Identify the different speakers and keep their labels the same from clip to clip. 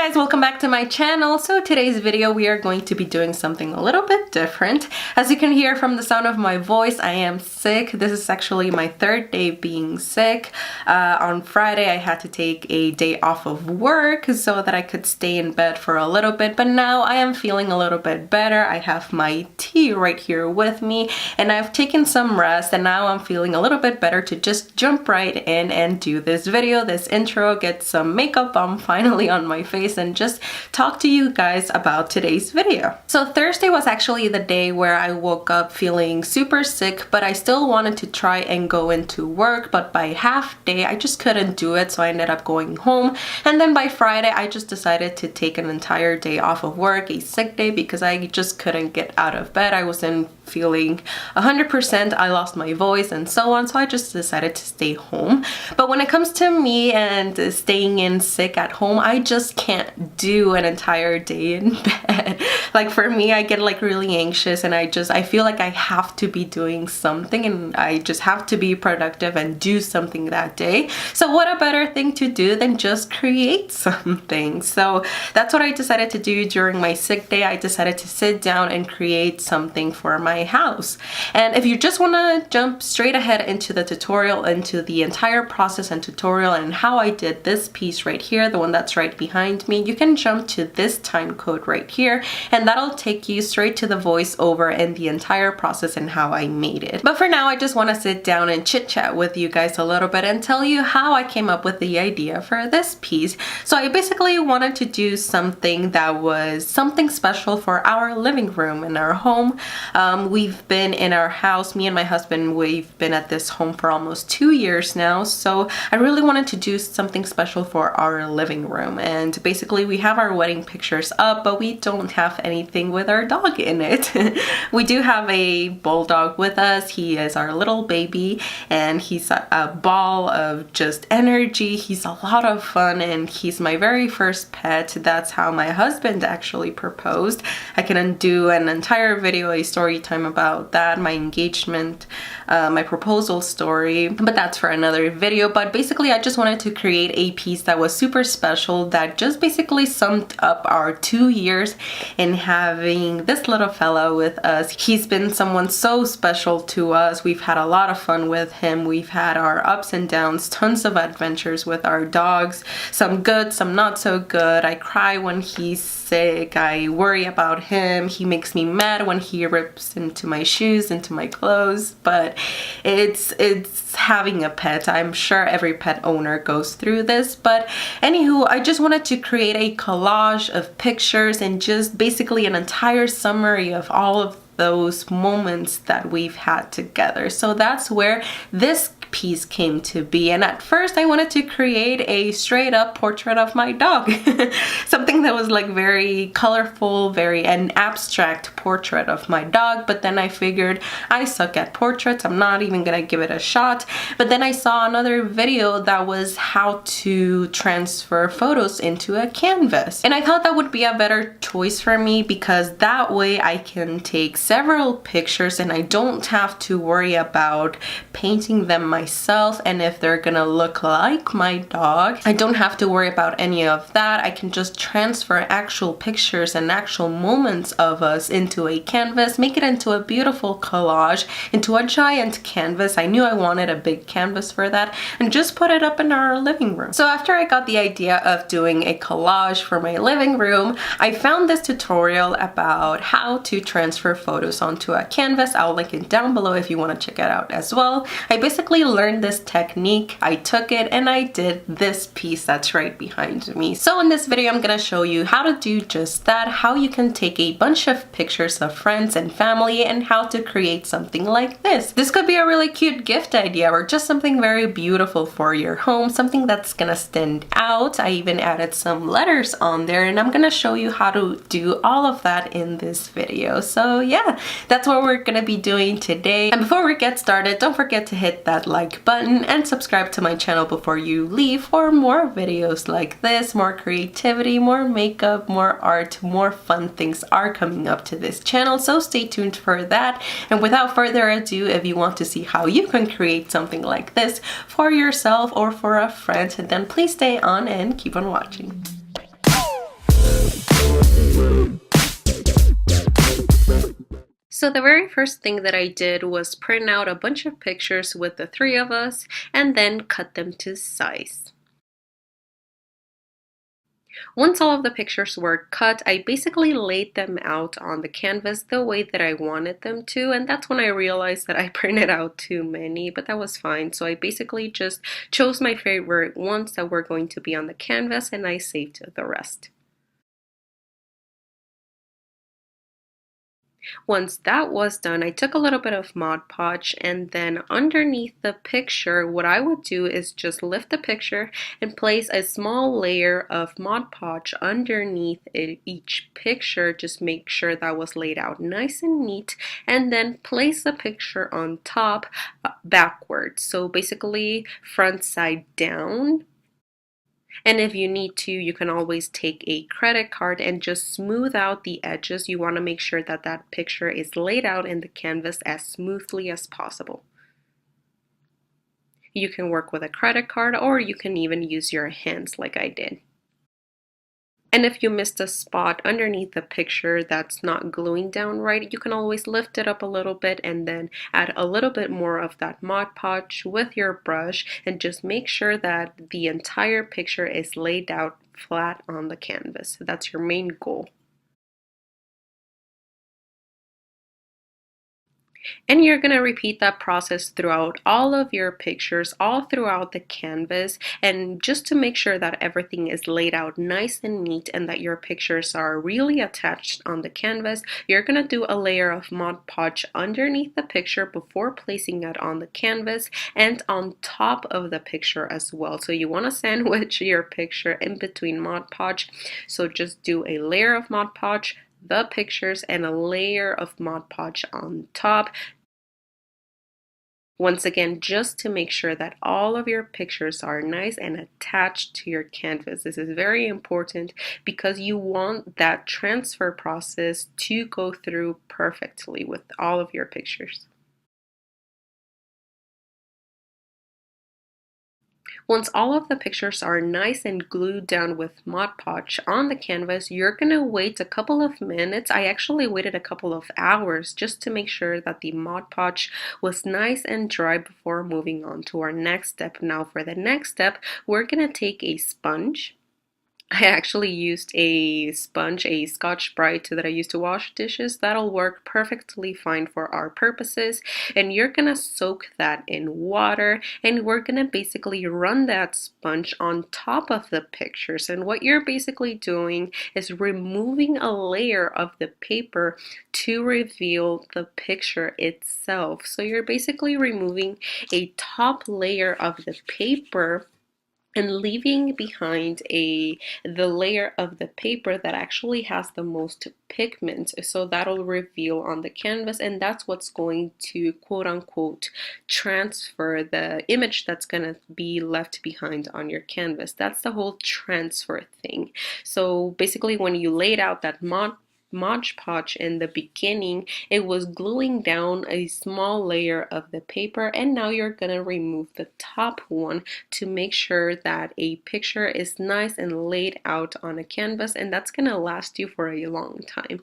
Speaker 1: guys, welcome back to my channel. So today's video we are going to be doing something a little bit different. As you can hear from the sound of my voice, I am sick. This is actually my third day being sick. On Friday I had to take a day off of work so that I could stay in bed for a little bit, but now I am feeling a little bit better. I have my tea right here with me and I've taken some rest, and now I'm feeling a little bit better to just jump right in and do this video, this intro, get some makeup on finally on my face and just talk to you guys about today's video. So Thursday was actually the day where I woke up feeling super sick, but I still wanted to try and go into work, but by half day I just couldn't do it, so I ended up going home. And then by Friday I just decided to take an entire day off of work, a sick day, because I just couldn't get out of bed. I wasn't feeling 100%, I lost my voice and so on, so I just decided to stay home. But when it comes to me and staying in sick at home, I just can't do an entire day in bed. Like for me, I get like really anxious and I feel like I have to be doing something and I just have to be productive and do something that day. So what a better thing to do than just create something. So that's what I decided to do during my sick day. I decided to sit down and create something for my house. And if you just want to jump straight ahead into the tutorial, into the entire process and tutorial and how I did this piece right here, the one that's right behind me, you can jump to this time code right here and that'll take you straight to the voiceover and the entire process and how I made it. But for now, I just want to sit down and chit chat with you guys a little bit and tell you how I came up with the idea for this piece. So I basically wanted to do something that was something special for our living room in our home. We've been in our house, me and my husband, we've been at this home for almost 2 years now. So I really wanted to do something special for our living room. And basically we have our wedding pictures up, but we don't have anything with our dog in it. We do have a bulldog with us. He is our little baby and he's a ball of just energy. He's a lot of fun and he's my very first pet. That's how my husband actually proposed. I can do an entire video, a story time about that, my engagement, my proposal story, but that's for another video. But basically I just wanted to create a piece that was super special, that just basically summed up our 2 years in having this little fella with us. He's been someone so special to us. We've had a lot of fun with him. We've had our ups and downs, tons of adventures with our dogs, some good, some not so good. I cry when he's sick. I worry about him. He makes me mad when he rips into my shoes, into my clothes, but it's having a pet. I'm sure every pet owner goes through this, but anywho, I just wanted to create a collage of pictures and just basically an entire summary of all of those moments that we've had together. So that's where this piece came to be. And at first I wanted to create a straight up portrait of my dog. Something that was like very colorful, very an abstract portrait of my dog, but then I figured I suck at portraits, I'm not even gonna give it a shot. But then I saw another video that was how to transfer photos into a canvas, and I thought that would be a better choice for me because that way I can take several pictures and I don't have to worry about painting them myself, and if they're gonna look like my dog, I don't have to worry about any of that. I can just transfer actual pictures and actual moments of us into a canvas, make it into a beautiful collage, into a giant canvas. I knew I wanted a big canvas for that, and just put it up in our living room. So after I got the idea of doing a collage for my living room, I found this tutorial about how to transfer photos onto a canvas. I'll link it down below if you want to check it out as well. I basically learned this technique, I took it, and I did this piece that's right behind me. So in this video I'm gonna show you how to do just that, how you can take a bunch of pictures of friends and family and how to create something like this. This could be a really cute gift idea or just something very beautiful for your home, something that's gonna stand out. I even added some letters on there and I'm gonna show you how to do all of that in this video. So yeah, that's what we're gonna be doing today. And before we get started, don't forget to hit that like button and subscribe to my channel before you leave for more videos like this. More creativity, more makeup, more art, more fun things are coming up to this channel, so stay tuned for that. And without further ado, if you want to see how you can create something like this for yourself or for a friend, then please stay on and keep on watching. So the very first thing that I did was print out a bunch of pictures with the three of us and then cut them to size. Once all of the pictures were cut, I basically laid them out on the canvas the way that I wanted them to, and that's when I realized that I printed out too many, but that was fine. So I basically just chose my favorite ones that were going to be on the canvas and I saved the rest. Once that was done, I took a little bit of Mod Podge, and then underneath the picture, what I would do is just lift the picture and place a small layer of Mod Podge underneath each picture. Just make sure that was laid out nice and neat, and then place the picture on top backwards. So basically front side down. And if you need to, you can always take a credit card and just smooth out the edges. You want to make sure that that picture is laid out in the canvas as smoothly as possible. You can work with a credit card or you can even use your hands like I did. And if you missed a spot underneath the picture that's not gluing down right, you can always lift it up a little bit and then add a little bit more of that Mod Podge with your brush and just make sure that the entire picture is laid out flat on the canvas. That's your main goal. And you're going to repeat that process throughout all of your pictures, all throughout the canvas, and just to make sure that everything is laid out nice and neat and that your pictures are really attached on the canvas, you're going to do a layer of Mod Podge underneath the picture before placing it on the canvas and on top of the picture as well. So you want to sandwich your picture in between Mod Podge. So just do a layer of Mod Podge, the pictures, and a layer of Mod Podge on top. Once again, just to make sure that all of your pictures are nice and attached to your canvas. This is very important because you want that transfer process to go through perfectly with all of your pictures. Once all of the pictures are nice and glued down with Mod Podge on the canvas, you're going to wait a couple of minutes. I actually waited a couple of hours just to make sure that the Mod Podge was nice and dry before moving on to our next step. Now for the next step, we're going to take a sponge. I actually used a sponge, a Scotch-Brite that I used to wash dishes. That'll work perfectly fine for our purposes. And you're gonna soak that in water and we're gonna basically run that sponge on top of the pictures. And what you're basically doing is removing a layer of the paper to reveal the picture itself. So you're basically removing a top layer of the paper and leaving behind the layer of the paper that actually has the most pigment. So that'll reveal on the canvas, and that's what's going to quote unquote transfer the image that's going to be left behind on your canvas. That's the whole transfer thing. So basically when you laid out that Mod Podge in the beginning, it was gluing down a small layer of the paper, and now you're gonna remove the top one to make sure that a picture is nice and laid out on a canvas, and that's gonna last you for a long time.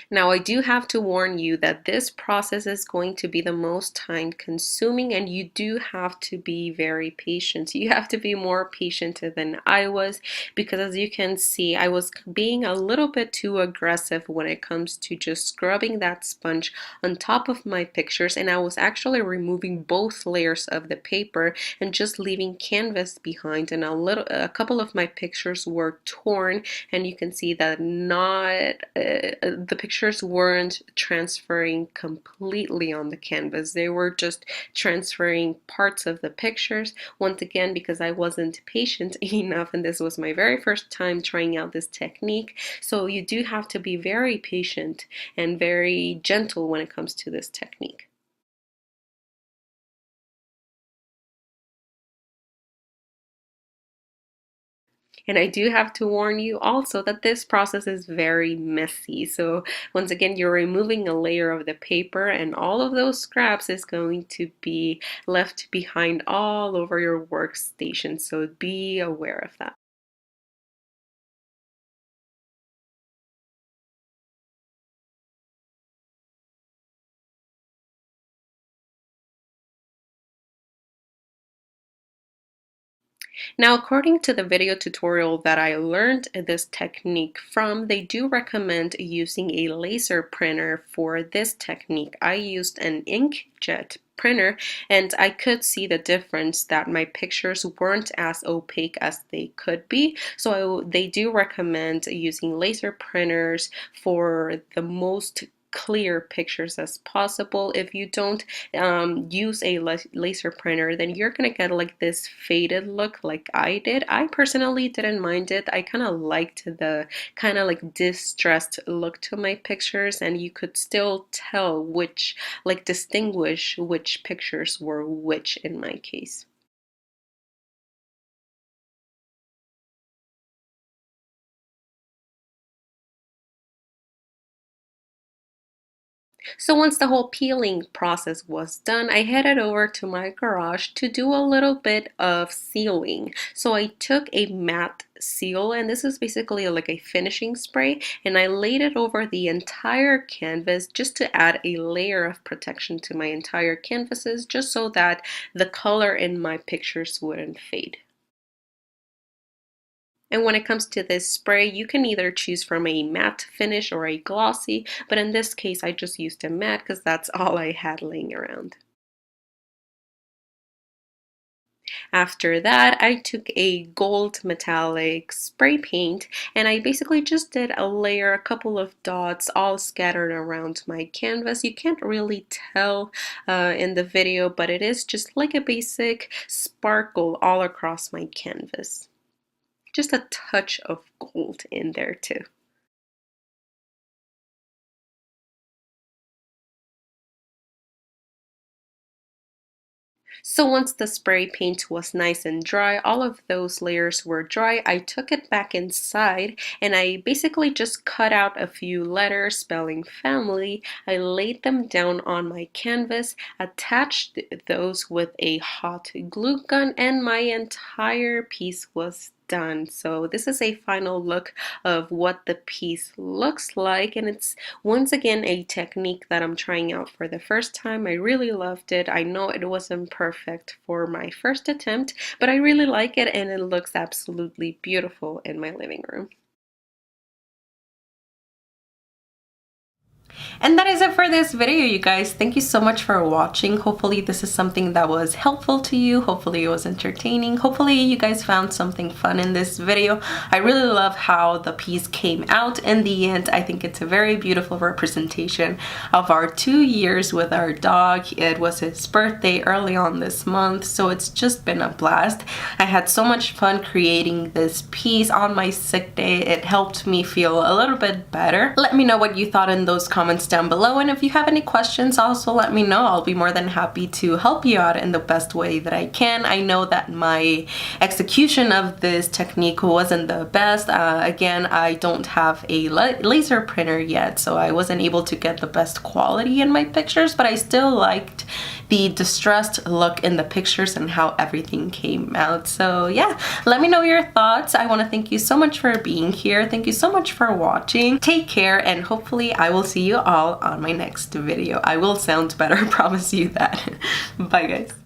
Speaker 1: Now, I do have to warn you that this process is going to be the most time consuming, and you do have to be very patient. You have to be more patient than I was because, as you can see, I was being a little bit too aggressive when it comes to just scrubbing that sponge on top of my pictures, and I was actually removing both layers of the paper and just leaving canvas behind, and a couple of my pictures were torn, and you can see that the pictures weren't transferring completely on the canvas. They were just transferring parts of the pictures. Once again, because I wasn't patient enough, and this was my very first time trying out this technique. So you do have to be very patient and very gentle when it comes to this technique. And I do have to warn you also that this process is very messy. So once again, you're removing a layer of the paper and all of those scraps is going to be left behind all over your workstation. So be aware of that. Now, according to the video tutorial that I learned this technique from, they do recommend using a laser printer for this technique. I used an inkjet printer and I could see the difference that my pictures weren't as opaque as they could be. So they do recommend using laser printers for the most clear pictures as possible. If you don't use a laser printer, then you're gonna get like this faded look like I did. I personally didn't mind it. I kind of liked the kind of like distressed look to my pictures, and you could still tell which, like distinguish which pictures were which in my case. So once the whole peeling process was done, I headed over to my garage to do a little bit of sealing. So I took a matte seal, and this is basically like a finishing spray, and I laid it over the entire canvas just to add a layer of protection to my entire canvases, just so that the color in my pictures wouldn't fade. And when it comes to this spray, you can either choose from a matte finish or a glossy, but in this case I just used a matte because that's all I had laying around. After that, I took a gold metallic spray paint and I basically just did a layer, a couple of dots all scattered around my canvas. You can't really tell in the video, but it is just like a basic sparkle all across my canvas. Just a touch of gold in there too. So once the spray paint was nice and dry, all of those layers were dry, I took it back inside and I basically just cut out a few letters spelling family. I laid them down on my canvas, attached those with a hot glue gun, and my entire piece was done. So this is a final look of what the piece looks like, and it's once again a technique that I'm trying out for the first time. I really loved it. I know it wasn't perfect for my first attempt, but I really like it and it looks absolutely beautiful in my living room. And that is it for this video, you guys. Thank you so much for watching. Hopefully this is something that was helpful to you. Hopefully it was entertaining. Hopefully you guys found something fun in this video. I really love how the piece came out in the end. I think it's a very beautiful representation of our 2 years with our dog. It was his birthday early on this month, so it's just been a blast. I had so much fun creating this piece on my sick day. It helped me feel a little bit better. Let me know what you thought in those comments down below, and if you have any questions, also let me know. I'll be more than happy to help you out in the best way that I can. I know that my execution of this technique wasn't the best. Again, I don't have a laser printer yet, so I wasn't able to get the best quality in my pictures, but I still liked the distressed look in the pictures and how everything came out. So yeah, let me know your thoughts. I want to thank you so much for being here. Thank you so much for watching. Take care, and hopefully I will see you all on my next video. I will sound better, promise you that. Bye guys.